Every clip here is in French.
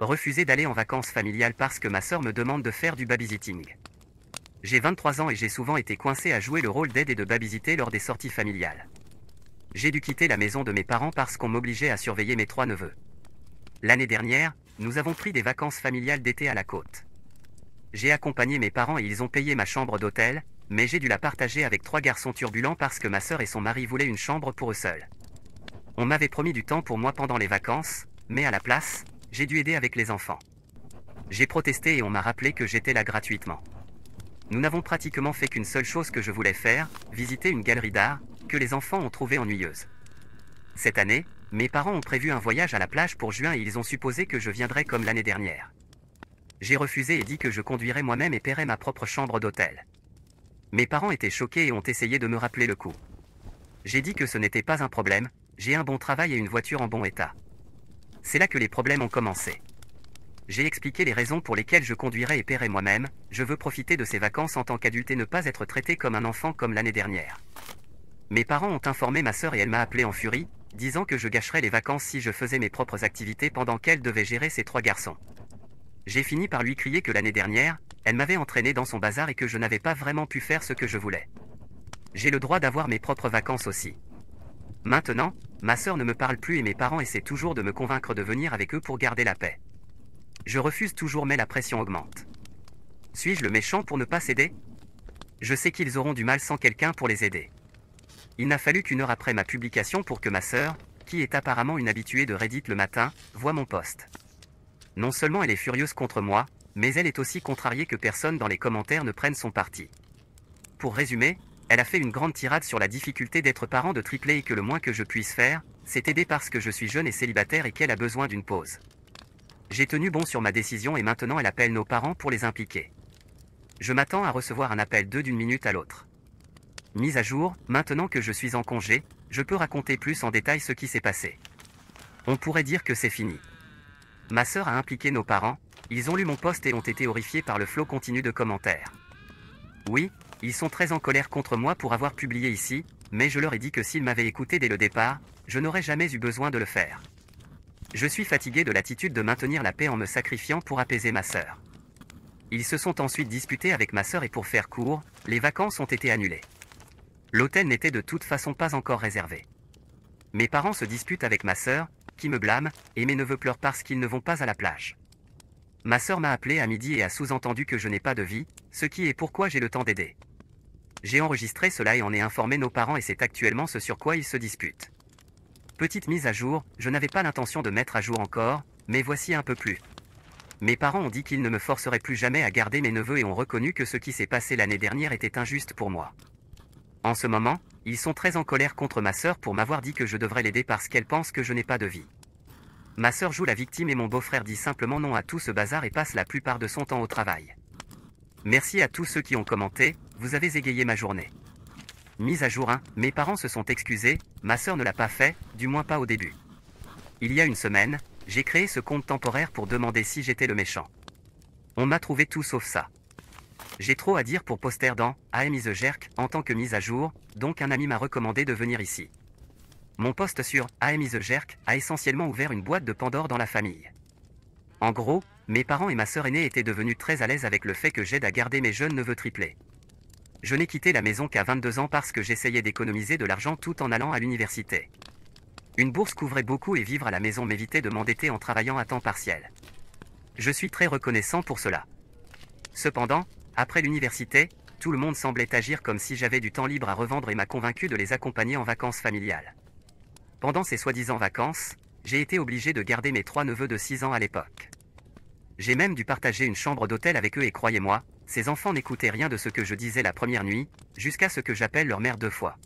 Refuser d'aller en vacances familiales parce que ma sœur me demande de faire du babysitting. J'ai 23 ans et j'ai souvent été coincé à jouer le rôle d'aide et de babysitter lors des sorties familiales. J'ai dû quitter la maison de mes parents parce qu'on m'obligeait à surveiller mes 3 neveux. L'année dernière, nous avons pris des vacances familiales d'été à la côte. J'ai accompagné mes parents et ils ont payé ma chambre d'hôtel, mais j'ai dû la partager avec 3 garçons turbulents parce que ma sœur et son mari voulaient une chambre pour eux seuls. On m'avait promis du temps pour moi pendant les vacances, mais à la place, j'ai dû aider avec les enfants. J'ai protesté et on m'a rappelé que j'étais là gratuitement. Nous n'avons pratiquement fait qu'une seule chose que je voulais faire, visiter une galerie d'art, que les enfants ont trouvée ennuyeuse. Cette année, mes parents ont prévu un voyage à la plage pour juin et ils ont supposé que je viendrais comme l'année dernière. J'ai refusé et dit que je conduirais moi-même et paierais ma propre chambre d'hôtel. Mes parents étaient choqués et ont essayé de me rappeler le coup. J'ai dit que ce n'était pas un problème, j'ai un bon travail et une voiture en bon état. C'est là que les problèmes ont commencé. J'ai expliqué les raisons pour lesquelles je conduirais et paierais moi-même, je veux profiter de ces vacances en tant qu'adulte et ne pas être traité comme un enfant comme l'année dernière. Mes parents ont informé ma sœur et elle m'a appelé en furie, disant que je gâcherais les vacances si je faisais mes propres activités pendant qu'elle devait gérer ses 3 garçons. J'ai fini par lui crier que l'année dernière, elle m'avait entraîné dans son bazar et que je n'avais pas vraiment pu faire ce que je voulais. J'ai le droit d'avoir mes propres vacances aussi. Maintenant, ma sœur ne me parle plus et mes parents essaient toujours de me convaincre de venir avec eux pour garder la paix. Je refuse toujours mais la pression augmente. Suis-je le méchant pour ne pas céder? Je sais qu'ils auront du mal sans quelqu'un pour les aider. Il n'a fallu qu'1 heure après ma publication pour que ma sœur, qui est apparemment une habituée de Reddit le matin, voie mon post. Non seulement elle est furieuse contre moi, mais elle est aussi contrariée que personne dans les commentaires ne prenne son parti. Pour résumer, elle a fait une grande tirade sur la difficulté d'être parent de triplé et que le moins que je puisse faire, c'est aider parce que je suis jeune et célibataire et qu'elle a besoin d'une pause. J'ai tenu bon sur ma décision et maintenant elle appelle nos parents pour les impliquer. Je m'attends à recevoir un appel d'eux d'une minute à l'autre. Mise à jour, maintenant que je suis en congé, je peux raconter plus en détail ce qui s'est passé. On pourrait dire que c'est fini. Ma sœur a impliqué nos parents, ils ont lu mon post et ont été horrifiés par le flot continu de commentaires. Oui, ils sont très en colère contre moi pour avoir publié ici, mais je leur ai dit que s'ils m'avaient écouté dès le départ, je n'aurais jamais eu besoin de le faire. Je suis fatigué de l'attitude de maintenir la paix en me sacrifiant pour apaiser ma sœur. Ils se sont ensuite disputés avec ma sœur et pour faire court, les vacances ont été annulées. L'hôtel n'était de toute façon pas encore réservé. Mes parents se disputent avec ma sœur, qui me blâme, et mes neveux pleurent parce qu'ils ne vont pas à la plage. Ma sœur m'a appelé à midi et a sous-entendu que je n'ai pas de vie, ce qui est pourquoi j'ai le temps d'aider. J'ai enregistré cela et en ai informé nos parents et c'est actuellement ce sur quoi ils se disputent. Petite mise à jour, je n'avais pas l'intention de mettre à jour encore, mais voici un peu plus. Mes parents ont dit qu'ils ne me forceraient plus jamais à garder mes neveux et ont reconnu que ce qui s'est passé l'année dernière était injuste pour moi. En ce moment, ils sont très en colère contre ma sœur pour m'avoir dit que je devrais l'aider parce qu'elle pense que je n'ai pas de vie. Ma sœur joue la victime et mon beau-frère dit simplement non à tout ce bazar et passe la plupart de son temps au travail. Merci à tous ceux qui ont commenté, vous avez égayé ma journée. Mise à jour 1, mes parents se sont excusés, ma sœur ne l'a pas fait, du moins pas au début. Il y a une semaine, j'ai créé ce compte temporaire pour demander si j'étais le méchant. On m'a trouvé tout sauf ça. J'ai trop à dire pour poster dans I am the jerk en tant que mise à jour, donc un ami m'a recommandé de venir ici. Mon post sur I am the jerk a essentiellement ouvert une boîte de Pandore dans la famille. En gros, mes parents et ma sœur aînée étaient devenus très à l'aise avec le fait que j'aide à garder mes jeunes neveux triplés. Je n'ai quitté la maison qu'à 22 ans parce que j'essayais d'économiser de l'argent tout en allant à l'université. Une bourse couvrait beaucoup et vivre à la maison m'évitait de m'endetter en travaillant à temps partiel. Je suis très reconnaissant pour cela. Cependant, après l'université, tout le monde semblait agir comme si j'avais du temps libre à revendre et m'a convaincu de les accompagner en vacances familiales. Pendant ces soi-disant vacances, j'ai été obligé de garder mes 3 neveux de 6 ans à l'époque. J'ai même dû partager une chambre d'hôtel avec eux et croyez-moi, ces enfants n'écoutaient rien de ce que je disais la première nuit, jusqu'à ce que j'appelle leur mère 2 fois.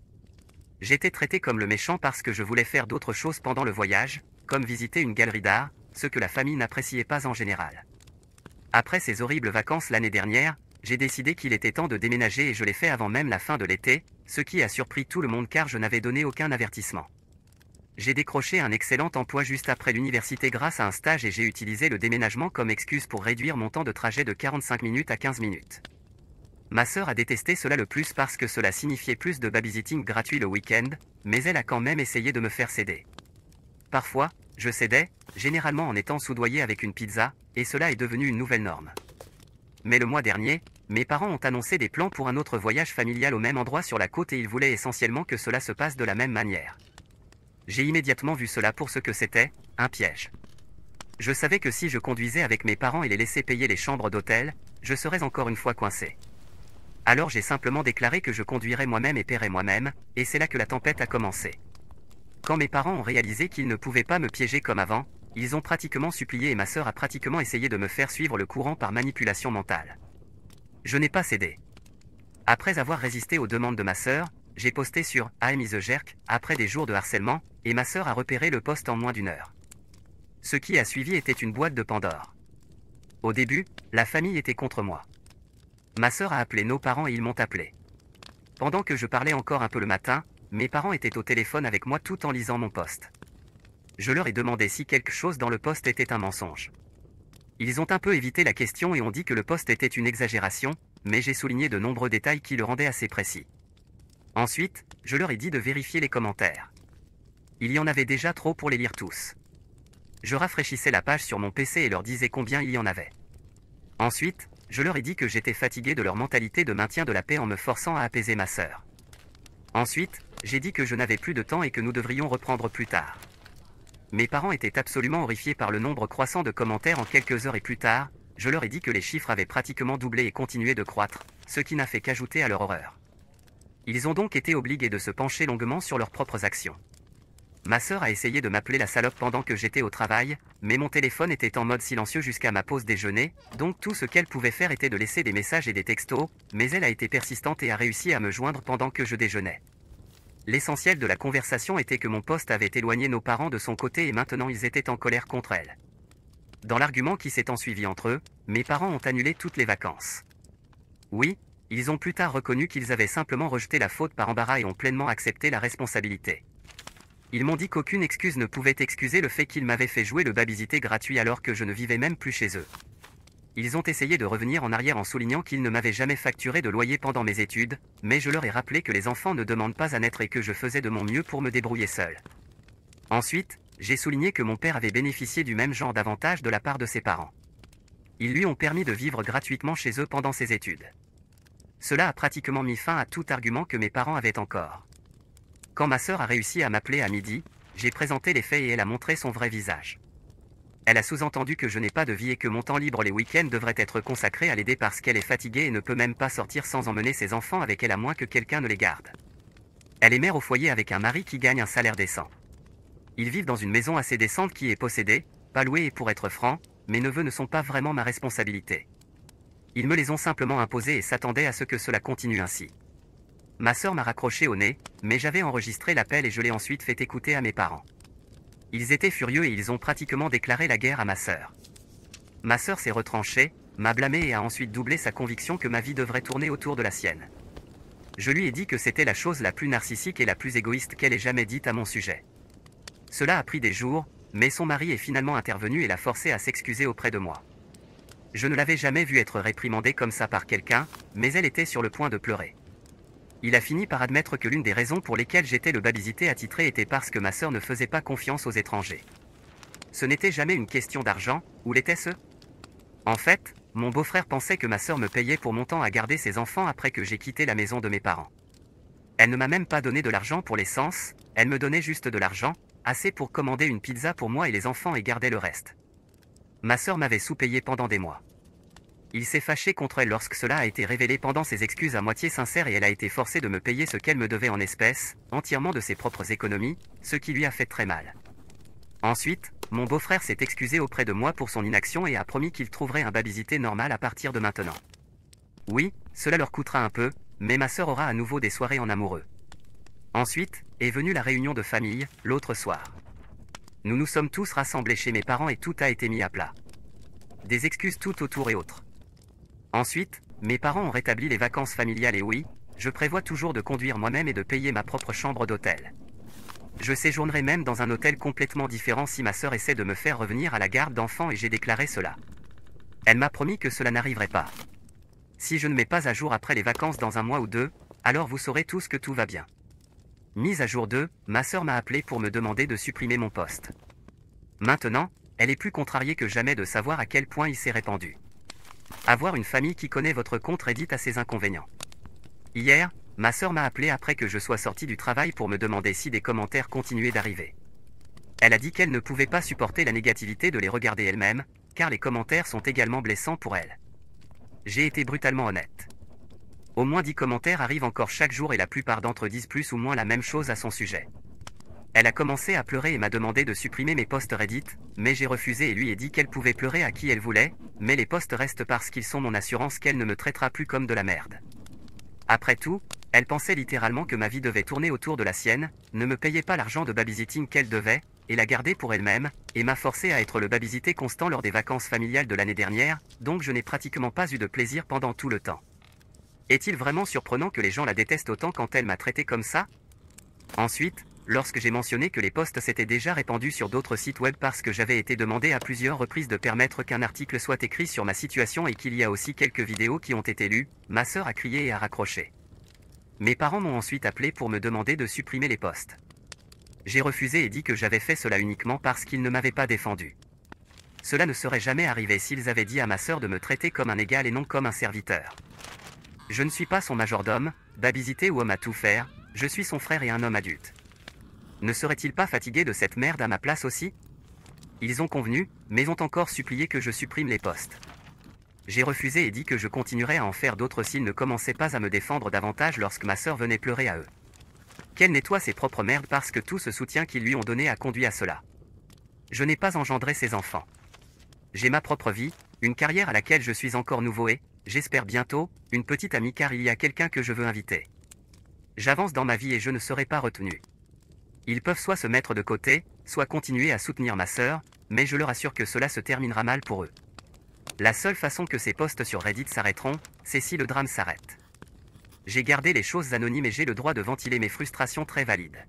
J'étais traité comme le méchant parce que je voulais faire d'autres choses pendant le voyage, comme visiter une galerie d'art, ce que la famille n'appréciait pas en général. Après ces horribles vacances l'année dernière, j'ai décidé qu'il était temps de déménager et je l'ai fait avant même la fin de l'été, ce qui a surpris tout le monde car je n'avais donné aucun avertissement. J'ai décroché un excellent emploi juste après l'université grâce à un stage et j'ai utilisé le déménagement comme excuse pour réduire mon temps de trajet de 45 minutes à 15 minutes. Ma sœur a détesté cela le plus parce que cela signifiait plus de babysitting gratuit le week-end, mais elle a quand même essayé de me faire céder. Parfois, je cédais, généralement en étant soudoyé avec une pizza, et cela est devenu une nouvelle norme. Mais le mois dernier, mes parents ont annoncé des plans pour un autre voyage familial au même endroit sur la côte et ils voulaient essentiellement que cela se passe de la même manière. J'ai immédiatement vu cela pour ce que c'était, un piège. Je savais que si je conduisais avec mes parents et les laissais payer les chambres d'hôtel, je serais encore une fois coincé. Alors j'ai simplement déclaré que je conduirais moi-même et paierais moi-même, et c'est là que la tempête a commencé. Quand mes parents ont réalisé qu'ils ne pouvaient pas me piéger comme avant, ils ont pratiquement supplié et ma sœur a pratiquement essayé de me faire suivre le courant par manipulation mentale. Je n'ai pas cédé. Après avoir résisté aux demandes de ma sœur, j'ai posté sur I'm is a jerk après des jours de harcèlement, et ma sœur a repéré le post en moins d'une heure. Ce qui a suivi était une boîte de Pandore. Au début, la famille était contre moi. Ma sœur a appelé nos parents et ils m'ont appelé. Pendant que je parlais encore un peu le matin, mes parents étaient au téléphone avec moi tout en lisant mon post. Je leur ai demandé si quelque chose dans le post était un mensonge. Ils ont un peu évité la question et ont dit que le post était une exagération, mais j'ai souligné de nombreux détails qui le rendaient assez précis. Ensuite, je leur ai dit de vérifier les commentaires. Il y en avait déjà trop pour les lire tous. Je rafraîchissais la page sur mon PC et leur disais combien il y en avait. Ensuite, je leur ai dit que j'étais fatigué de leur mentalité de maintien de la paix en me forçant à apaiser ma sœur. Ensuite, j'ai dit que je n'avais plus de temps et que nous devrions reprendre plus tard. Mes parents étaient absolument horrifiés par le nombre croissant de commentaires en quelques heures et plus tard, je leur ai dit que les chiffres avaient pratiquement doublé et continuaient de croître, ce qui n'a fait qu'ajouter à leur horreur. Ils ont donc été obligés de se pencher longuement sur leurs propres actions. Ma sœur a essayé de m'appeler la salope pendant que j'étais au travail, mais mon téléphone était en mode silencieux jusqu'à ma pause déjeuner, donc tout ce qu'elle pouvait faire était de laisser des messages et des textos, mais elle a été persistante et a réussi à me joindre pendant que je déjeunais. L'essentiel de la conversation était que mon poste avait éloigné nos parents de son côté et maintenant ils étaient en colère contre elle. Dans l'argument qui s'est ensuivi entre eux, mes parents ont annulé toutes les vacances. Oui, ils ont plus tard reconnu qu'ils avaient simplement rejeté la faute par embarras et ont pleinement accepté la responsabilité. Ils m'ont dit qu'aucune excuse ne pouvait excuser le fait qu'ils m'avaient fait jouer le babysitter gratuit alors que je ne vivais même plus chez eux. Ils ont essayé de revenir en arrière en soulignant qu'ils ne m'avaient jamais facturé de loyer pendant mes études, mais je leur ai rappelé que les enfants ne demandent pas à naître et que je faisais de mon mieux pour me débrouiller seul. Ensuite, j'ai souligné que mon père avait bénéficié du même genre d'avantages de la part de ses parents. Ils lui ont permis de vivre gratuitement chez eux pendant ses études. Cela a pratiquement mis fin à tout argument que mes parents avaient encore. Quand ma sœur a réussi à m'appeler à midi, j'ai présenté les faits et elle a montré son vrai visage. Elle a sous-entendu que je n'ai pas de vie et que mon temps libre les week-ends devrait être consacré à l'aider parce qu'elle est fatiguée et ne peut même pas sortir sans emmener ses enfants avec elle à moins que quelqu'un ne les garde. Elle est mère au foyer avec un mari qui gagne un salaire décent. Ils vivent dans une maison assez décente qui est possédée, pas louée et pour être franc, mes neveux ne sont pas vraiment ma responsabilité. Ils me les ont simplement imposés et s'attendaient à ce que cela continue ainsi. Ma sœur m'a raccroché au nez, mais j'avais enregistré l'appel et je l'ai ensuite fait écouter à mes parents. Ils étaient furieux et ils ont pratiquement déclaré la guerre à ma sœur. Ma sœur s'est retranchée, m'a blâmé et a ensuite doublé sa conviction que ma vie devrait tourner autour de la sienne. Je lui ai dit que c'était la chose la plus narcissique et la plus égoïste qu'elle ait jamais dite à mon sujet. Cela a pris des jours, mais son mari est finalement intervenu et l'a forcé à s'excuser auprès de moi. Je ne l'avais jamais vue être réprimandée comme ça par quelqu'un, mais elle était sur le point de pleurer. Il a fini par admettre que l'une des raisons pour lesquelles j'étais le babysitter attitré était parce que ma sœur ne faisait pas confiance aux étrangers. Ce n'était jamais une question d'argent, ou l'était-ce? En fait, mon beau-frère pensait que ma sœur me payait pour mon temps à garder ses enfants après que j'ai quitté la maison de mes parents. Elle ne m'a même pas donné de l'argent pour l'essence, elle me donnait juste de l'argent, assez pour commander une pizza pour moi et les enfants et garder le reste. Ma sœur m'avait sous-payé pendant des mois. Il s'est fâché contre elle lorsque cela a été révélé pendant ses excuses à moitié sincères et elle a été forcée de me payer ce qu'elle me devait en espèces, entièrement de ses propres économies, ce qui lui a fait très mal. Ensuite, mon beau-frère s'est excusé auprès de moi pour son inaction et a promis qu'il trouverait un babysitter normal à partir de maintenant. Oui, cela leur coûtera un peu, mais ma sœur aura à nouveau des soirées en amoureux. Ensuite, est venue la réunion de famille, l'autre soir. Nous nous sommes tous rassemblés chez mes parents et tout a été mis à plat. Des excuses tout autour et autres. Ensuite, mes parents ont rétabli les vacances familiales et oui, je prévois toujours de conduire moi-même et de payer ma propre chambre d'hôtel. Je séjournerai même dans un hôtel complètement différent si ma sœur essaie de me faire revenir à la garde d'enfants et j'ai déclaré cela. Elle m'a promis que cela n'arriverait pas. Si je ne mets pas à jour après les vacances dans un mois ou deux, alors vous saurez tous que tout va bien. Mise à jour 2, ma sœur m'a appelé pour me demander de supprimer mon poste. Maintenant, elle est plus contrariée que jamais de savoir à quel point il s'est répandu. Avoir une famille qui connaît votre compte Reddit a ses inconvénients. Hier, ma sœur m'a appelé après que je sois sorti du travail pour me demander si des commentaires continuaient d'arriver. Elle a dit qu'elle ne pouvait pas supporter la négativité de les regarder elle-même, car les commentaires sont également blessants pour elle. J'ai été brutalement honnête. Au moins 10 commentaires arrivent encore chaque jour et la plupart d'entre eux disent plus ou moins la même chose à son sujet. Elle a commencé à pleurer et m'a demandé de supprimer mes posts Reddit, mais j'ai refusé et lui ai dit qu'elle pouvait pleurer à qui elle voulait, mais les posts restent parce qu'ils sont mon assurance qu'elle ne me traitera plus comme de la merde. Après tout, elle pensait littéralement que ma vie devait tourner autour de la sienne, ne me payait pas l'argent de babysitting qu'elle devait, et la garder pour elle-même, et m'a forcé à être le babysité constant lors des vacances familiales de l'année dernière, donc je n'ai pratiquement pas eu de plaisir pendant tout le temps. Est-il vraiment surprenant que les gens la détestent autant quand elle m'a traité comme ça? Ensuite, lorsque j'ai mentionné que les posts s'étaient déjà répandus sur d'autres sites web parce que j'avais été demandé à plusieurs reprises de permettre qu'un article soit écrit sur ma situation et qu'il y a aussi quelques vidéos qui ont été lues, ma sœur a crié et a raccroché. Mes parents m'ont ensuite appelé pour me demander de supprimer les posts. J'ai refusé et dit que j'avais fait cela uniquement parce qu'ils ne m'avaient pas défendu. Cela ne serait jamais arrivé s'ils avaient dit à ma sœur de me traiter comme un égal et non comme un serviteur. Je ne suis pas son majordome, babysité ou homme à tout faire, je suis son frère et un homme adulte. Ne serait-il pas fatigué de cette merde à ma place aussi? Ils ont convenu, mais ont encore supplié que je supprime les posts. J'ai refusé et dit que je continuerais à en faire d'autres s'ils ne commençaient pas à me défendre davantage lorsque ma sœur venait pleurer à eux. Qu'elle nettoie ses propres merdes parce que tout ce soutien qu'ils lui ont donné a conduit à cela. Je n'ai pas engendré ses enfants. J'ai ma propre vie, une carrière à laquelle je suis encore nouveau et, j'espère bientôt, une petite amie car il y a quelqu'un que je veux inviter. J'avance dans ma vie et je ne serai pas retenu. Ils peuvent soit se mettre de côté, soit continuer à soutenir ma sœur, mais je leur assure que cela se terminera mal pour eux. La seule façon que ces posts sur Reddit s'arrêteront, c'est si le drame s'arrête. J'ai gardé les choses anonymes et j'ai le droit de ventiler mes frustrations très valides.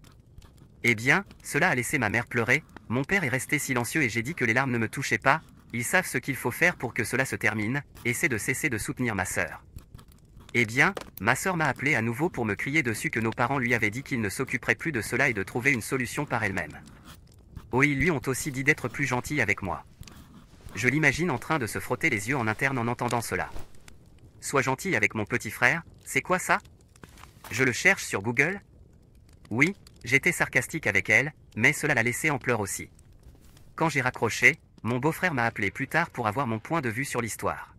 Eh bien, cela a laissé ma mère pleurer, mon père est resté silencieux et j'ai dit que les larmes ne me touchaient pas, ils savent ce qu'il faut faire pour que cela se termine, et c'est de cesser de soutenir ma sœur. Eh bien, ma sœur m'a appelé à nouveau pour me crier dessus que nos parents lui avaient dit qu'ils ne s'occuperaient plus de cela et de trouver une solution par elle-même. Oh, ils lui ont aussi dit d'être plus gentil avec moi. Je l'imagine en train de se frotter les yeux en interne en entendant cela. Sois gentil avec mon petit frère, c'est quoi ça? Je le cherche sur Google? Oui, j'étais sarcastique avec elle, mais cela l'a laissé en pleurs aussi. Quand j'ai raccroché, mon beau-frère m'a appelé plus tard pour avoir mon point de vue sur l'histoire.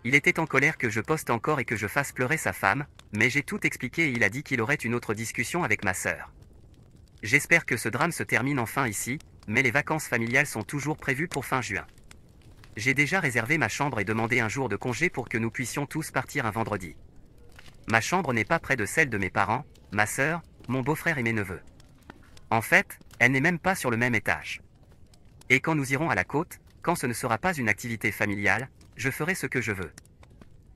Il était en colère que je poste encore et que je fasse pleurer sa femme, mais j'ai tout expliqué et il a dit qu'il aurait une autre discussion avec ma sœur. J'espère que ce drame se termine enfin ici, mais les vacances familiales sont toujours prévues pour fin juin. J'ai déjà réservé ma chambre et demandé un jour de congé pour que nous puissions tous partir un vendredi. Ma chambre n'est pas près de celle de mes parents, ma sœur, mon beau-frère et mes neveux. En fait, elle n'est même pas sur le même étage. Et quand nous irons à la côte, quand ce ne sera pas une activité familiale, je ferai ce que je veux.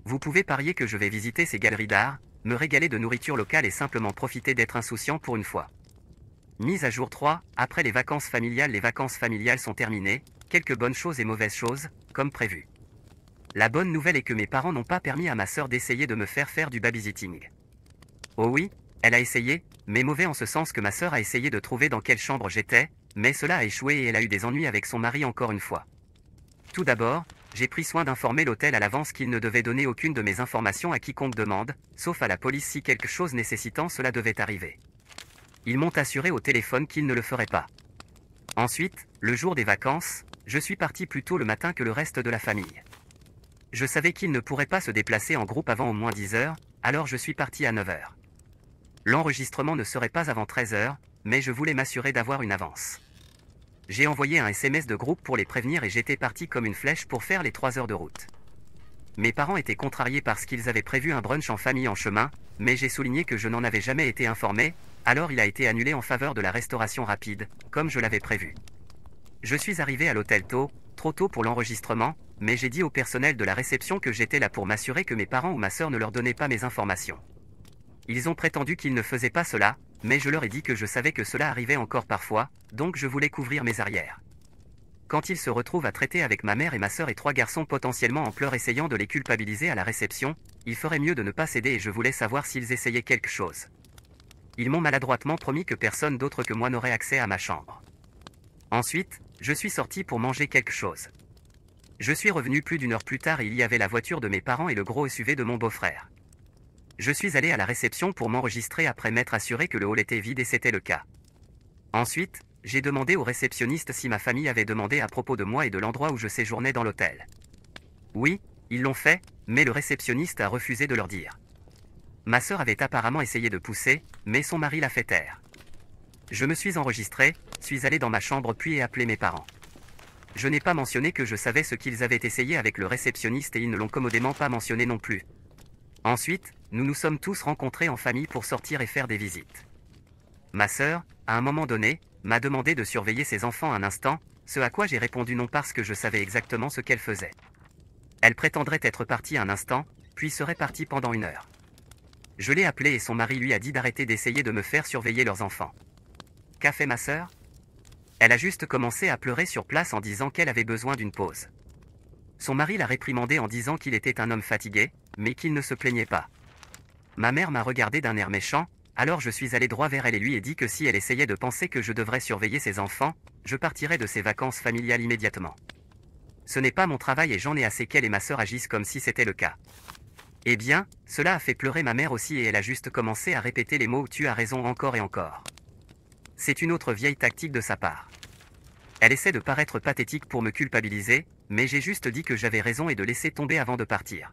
Vous pouvez parier que je vais visiter ces galeries d'art, me régaler de nourriture locale et simplement profiter d'être insouciant pour une fois. Mise à jour 3, après les vacances familiales sont terminées, quelques bonnes choses et mauvaises choses, comme prévu. La bonne nouvelle est que mes parents n'ont pas permis à ma sœur d'essayer de me faire du babysitting. Oh oui, elle a essayé, mais mauvais en ce sens que ma sœur a essayé de trouver dans quelle chambre j'étais, mais cela a échoué et elle a eu des ennuis avec son mari encore une fois. Tout d'abord, j'ai pris soin d'informer l'hôtel à l'avance qu'il ne devait donner aucune de mes informations à quiconque demande, sauf à la police si quelque chose nécessitant cela devait arriver. Ils m'ont assuré au téléphone qu'ils ne le feraient pas. Ensuite, le jour des vacances, je suis parti plus tôt le matin que le reste de la famille. Je savais qu'ils ne pourraient pas se déplacer en groupe avant au moins 10 heures, alors je suis parti à 9 heures. L'enregistrement ne serait pas avant 13 heures, mais je voulais m'assurer d'avoir une avance. J'ai envoyé un SMS de groupe pour les prévenir et j'étais parti comme une flèche pour faire les 3 heures de route. Mes parents étaient contrariés parce qu'ils avaient prévu un brunch en famille en chemin, mais j'ai souligné que je n'en avais jamais été informé, alors il a été annulé en faveur de la restauration rapide, comme je l'avais prévu. Je suis arrivé à l'hôtel tôt, trop tôt pour l'enregistrement, mais j'ai dit au personnel de la réception que j'étais là pour m'assurer que mes parents ou ma sœur ne leur donnaient pas mes informations. Ils ont prétendu qu'ils ne faisaient pas cela, mais je leur ai dit que je savais que cela arrivait encore parfois, donc je voulais couvrir mes arrières. Quand ils se retrouvent à traiter avec ma mère et ma sœur et 3 garçons potentiellement en pleurs essayant de les culpabiliser à la réception, il ferait mieux de ne pas céder et je voulais savoir s'ils essayaient quelque chose. Ils m'ont maladroitement promis que personne d'autre que moi n'aurait accès à ma chambre. Ensuite, je suis sorti pour manger quelque chose. Je suis revenu plus d'1 heure plus tard et il y avait la voiture de mes parents et le gros SUV de mon beau-frère. Je suis allé à la réception pour m'enregistrer après m'être assuré que le hall était vide et c'était le cas. Ensuite, j'ai demandé au réceptionniste si ma famille avait demandé à propos de moi et de l'endroit où je séjournais dans l'hôtel. Oui, ils l'ont fait, mais le réceptionniste a refusé de leur dire. Ma sœur avait apparemment essayé de pousser, mais son mari l'a fait taire. Je me suis enregistré, suis allé dans ma chambre puis ai appelé mes parents. Je n'ai pas mentionné que je savais ce qu'ils avaient essayé avec le réceptionniste et ils ne l'ont commodément pas mentionné non plus. Ensuite, nous nous sommes tous rencontrés en famille pour sortir et faire des visites. Ma sœur, à un moment donné, m'a demandé de surveiller ses enfants un instant, ce à quoi j'ai répondu non parce que je savais exactement ce qu'elle faisait. Elle prétendrait être partie un instant, puis serait partie pendant 1 heure. Je l'ai appelée et son mari lui a dit d'arrêter d'essayer de me faire surveiller leurs enfants. Qu'a fait ma sœur? Elle a juste commencé à pleurer sur place en disant qu'elle avait besoin d'une pause. Son mari l'a réprimandé en disant qu'il était un homme fatigué, mais qu'il ne se plaignait pas. Ma mère m'a regardé d'un air méchant, alors je suis allé droit vers elle et lui ai dit que si elle essayait de penser que je devrais surveiller ses enfants, je partirais de ses vacances familiales immédiatement. Ce n'est pas mon travail et j'en ai assez qu'elle et ma sœur agissent comme si c'était le cas. Eh bien, cela a fait pleurer ma mère aussi et elle a juste commencé à répéter les mots « tu as raison » encore et encore. C'est une autre vieille tactique de sa part. Elle essaie de paraître pathétique pour me culpabiliser, mais j'ai juste dit que j'avais raison et de laisser tomber avant de partir.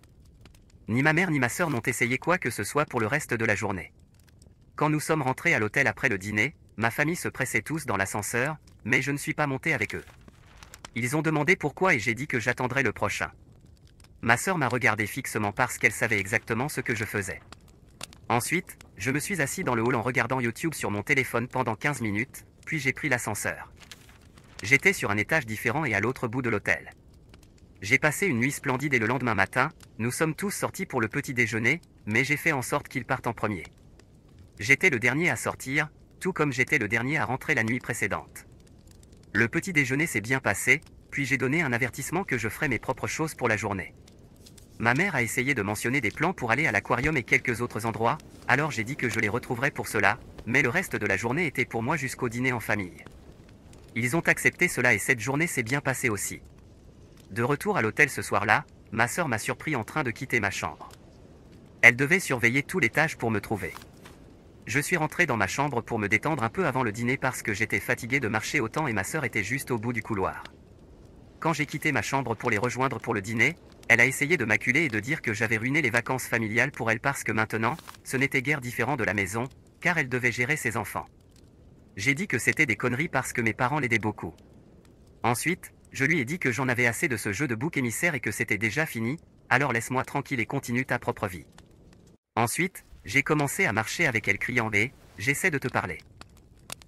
Ni ma mère ni ma sœur n'ont essayé quoi que ce soit pour le reste de la journée. Quand nous sommes rentrés à l'hôtel après le dîner, ma famille se pressait tous dans l'ascenseur, mais je ne suis pas monté avec eux. Ils ont demandé pourquoi et j'ai dit que j'attendrais le prochain. Ma sœur m'a regardé fixement parce qu'elle savait exactement ce que je faisais. Ensuite, je me suis assis dans le hall en regardant YouTube sur mon téléphone pendant 15 minutes, puis j'ai pris l'ascenseur. J'étais sur un étage différent et à l'autre bout de l'hôtel. J'ai passé une nuit splendide et le lendemain matin, nous sommes tous sortis pour le petit déjeuner, mais j'ai fait en sorte qu'ils partent en premier. J'étais le dernier à sortir, tout comme j'étais le dernier à rentrer la nuit précédente. Le petit déjeuner s'est bien passé, puis j'ai donné un avertissement que je ferais mes propres choses pour la journée. Ma mère a essayé de mentionner des plans pour aller à l'aquarium et quelques autres endroits, alors j'ai dit que je les retrouverais pour cela, mais le reste de la journée était pour moi jusqu'au dîner en famille. Ils ont accepté cela et cette journée s'est bien passée aussi. De retour à l'hôtel ce soir-là, ma sœur m'a surpris en train de quitter ma chambre. Elle devait surveiller tout l'étage pour me trouver. Je suis rentré dans ma chambre pour me détendre un peu avant le dîner parce que j'étais fatigué de marcher autant et ma sœur était juste au bout du couloir. Quand j'ai quitté ma chambre pour les rejoindre pour le dîner, elle a essayé de m'acculer et de dire que j'avais ruiné les vacances familiales pour elle parce que maintenant, ce n'était guère différent de la maison, car elle devait gérer ses enfants. J'ai dit que c'était des conneries parce que mes parents l'aidaient beaucoup. Ensuite, je lui ai dit que j'en avais assez de ce jeu de bouc émissaire et que c'était déjà fini, alors laisse-moi tranquille et continue ta propre vie. Ensuite, j'ai commencé à marcher avec elle criant « Hé, j'essaie de te parler ».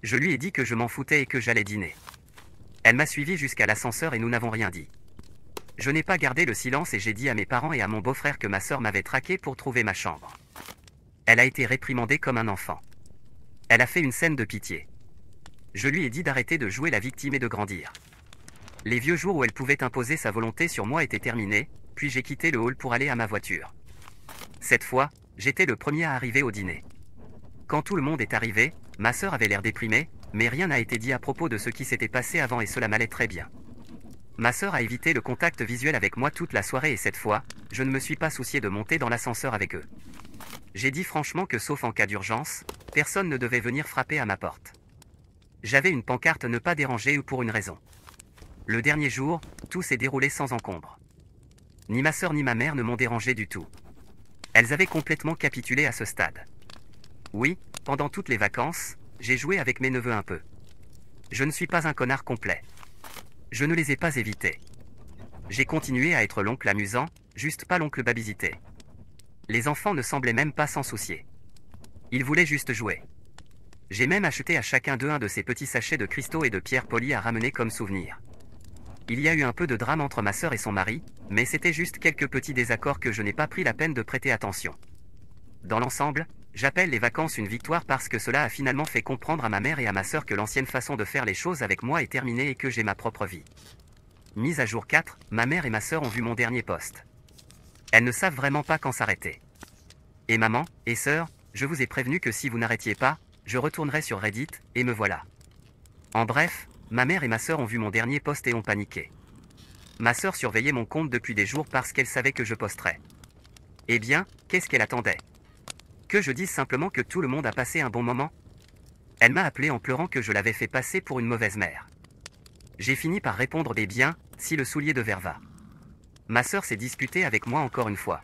Je lui ai dit que je m'en foutais et que j'allais dîner. Elle m'a suivi jusqu'à l'ascenseur et nous n'avons rien dit. Je n'ai pas gardé le silence et j'ai dit à mes parents et à mon beau-frère que ma sœur m'avait traqué pour trouver ma chambre. Elle a été réprimandée comme un enfant. Elle a fait une scène de pitié. Je lui ai dit d'arrêter de jouer la victime et de grandir. Les vieux jours où elle pouvait imposer sa volonté sur moi étaient terminés, puis j'ai quitté le hall pour aller à ma voiture. Cette fois, j'étais le premier à arriver au dîner. Quand tout le monde est arrivé, ma sœur avait l'air déprimée, mais rien n'a été dit à propos de ce qui s'était passé avant et cela m'allait très bien. Ma sœur a évité le contact visuel avec moi toute la soirée et cette fois, je ne me suis pas soucié de monter dans l'ascenseur avec eux. J'ai dit franchement que sauf en cas d'urgence, personne ne devait venir frapper à ma porte. J'avais une pancarte ne pas déranger ou pour une raison. Le dernier jour, tout s'est déroulé sans encombre. Ni ma sœur ni ma mère ne m'ont dérangé du tout. Elles avaient complètement capitulé à ce stade. Oui, pendant toutes les vacances, j'ai joué avec mes neveux un peu. Je ne suis pas un connard complet. Je ne les ai pas évités. J'ai continué à être l'oncle amusant, juste pas l'oncle babysité. Les enfants ne semblaient même pas s'en soucier. Ils voulaient juste jouer. J'ai même acheté à chacun d'eux un de ces petits sachets de cristaux et de pierres polies à ramener comme souvenir. Il y a eu un peu de drame entre ma sœur et son mari, mais c'était juste quelques petits désaccords que je n'ai pas pris la peine de prêter attention. Dans l'ensemble, j'appelle les vacances une victoire parce que cela a finalement fait comprendre à ma mère et à ma sœur que l'ancienne façon de faire les choses avec moi est terminée et que j'ai ma propre vie. Mise à jour 4, ma mère et ma sœur ont vu mon dernier post. Elles ne savent vraiment pas quand s'arrêter. Et maman, et sœur, je vous ai prévenu que si vous n'arrêtiez pas, je retournerai sur Reddit, et me voilà. En bref, ma mère et ma sœur ont vu mon dernier post et ont paniqué. Ma sœur surveillait mon compte depuis des jours parce qu'elle savait que je posterais. Eh bien, qu'est-ce qu'elle attendait? Que je dise simplement que tout le monde a passé un bon moment? Elle m'a appelé en pleurant que je l'avais fait passer pour une mauvaise mère. J'ai fini par répondre eh bien, si le soulier de verre va. Ma sœur s'est disputée avec moi encore une fois.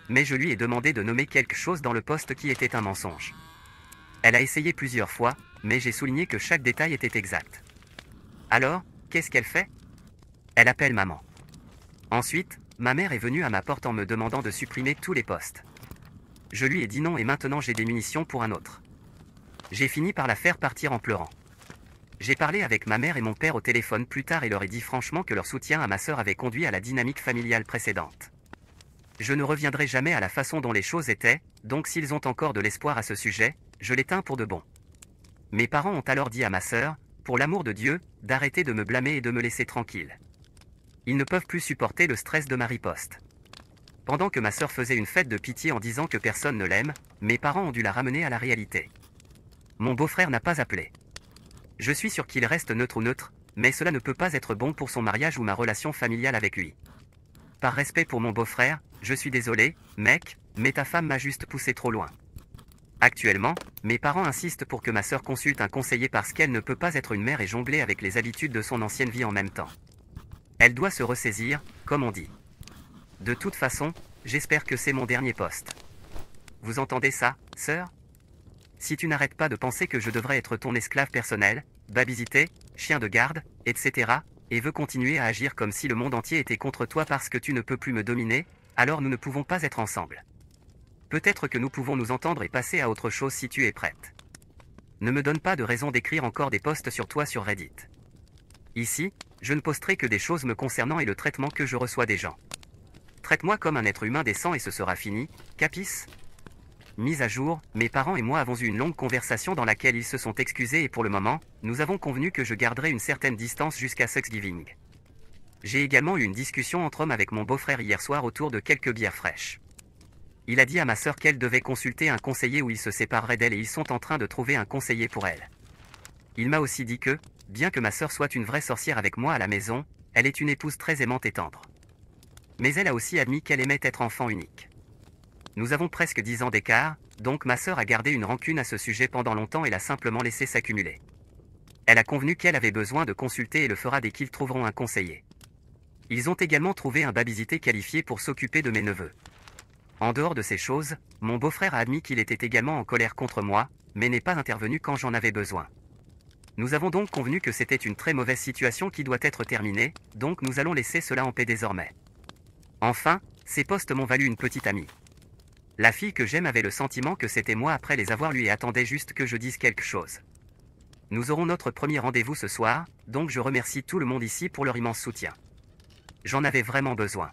Mais je lui ai demandé de nommer quelque chose dans le post qui était un mensonge. Elle a essayé plusieurs fois, mais j'ai souligné que chaque détail était exact. Alors, qu'est-ce qu'elle fait? Elle appelle maman. Ensuite, ma mère est venue à ma porte en me demandant de supprimer tous les posts. Je lui ai dit non et maintenant j'ai des munitions pour un autre. J'ai fini par la faire partir en pleurant. J'ai parlé avec ma mère et mon père au téléphone plus tard et leur ai dit franchement que leur soutien à ma sœur avait conduit à la dynamique familiale précédente. Je ne reviendrai jamais à la façon dont les choses étaient, donc s'ils ont encore de l'espoir à ce sujet, je l'éteins pour de bon. Mes parents ont alors dit à ma sœur, pour l'amour de Dieu, d'arrêter de me blâmer et de me laisser tranquille. Ils ne peuvent plus supporter le stress de ma riposte. Pendant que ma sœur faisait une fête de pitié en disant que personne ne l'aime, mes parents ont dû la ramener à la réalité. Mon beau-frère n'a pas appelé. Je suis sûr qu'il reste neutre ou neutre, mais cela ne peut pas être bon pour son mariage ou ma relation familiale avec lui. Par respect pour mon beau-frère, je suis désolé, mec, mais ta femme m'a juste poussé trop loin. Actuellement, mes parents insistent pour que ma sœur consulte un conseiller parce qu'elle ne peut pas être une mère et jongler avec les habitudes de son ancienne vie en même temps. Elle doit se ressaisir, comme on dit. De toute façon, j'espère que c'est mon dernier poste. Vous entendez ça, sœur? Si tu n'arrêtes pas de penser que je devrais être ton esclave personnel, babysité, chien de garde, etc., et veux continuer à agir comme si le monde entier était contre toi parce que tu ne peux plus me dominer, alors nous ne pouvons pas être ensemble. Peut-être que nous pouvons nous entendre et passer à autre chose si tu es prête. Ne me donne pas de raison d'écrire encore des posts sur toi sur Reddit. Ici, je ne posterai que des choses me concernant et le traitement que je reçois des gens. Traite-moi comme un être humain décent et ce sera fini, capis? Mise à jour, mes parents et moi avons eu une longue conversation dans laquelle ils se sont excusés et pour le moment, nous avons convenu que je garderai une certaine distance jusqu'à Thanksgiving. J'ai également eu une discussion entre hommes avec mon beau-frère hier soir autour de quelques bières fraîches. Il a dit à ma sœur qu'elle devait consulter un conseiller ou il se séparerait d'elle et ils sont en train de trouver un conseiller pour elle. Il m'a aussi dit que, bien que ma sœur soit une vraie sorcière avec moi à la maison, elle est une épouse très aimante et tendre. Mais elle a aussi admis qu'elle aimait être enfant unique. Nous avons presque 10 ans d'écart, donc ma sœur a gardé une rancune à ce sujet pendant longtemps et l'a simplement laissé s'accumuler. Elle a convenu qu'elle avait besoin de consulter et le fera dès qu'ils trouveront un conseiller. Ils ont également trouvé un babysité qualifié pour s'occuper de mes neveux. En dehors de ces choses, mon beau-frère a admis qu'il était également en colère contre moi, mais n'est pas intervenu quand j'en avais besoin. Nous avons donc convenu que c'était une très mauvaise situation qui doit être terminée, donc nous allons laisser cela en paix désormais. Enfin, ces posts m'ont valu une petite amie. La fille que j'aime avait le sentiment que c'était moi après les avoir lus et attendait juste que je dise quelque chose. Nous aurons notre premier rendez-vous ce soir, donc je remercie tout le monde ici pour leur immense soutien. J'en avais vraiment besoin.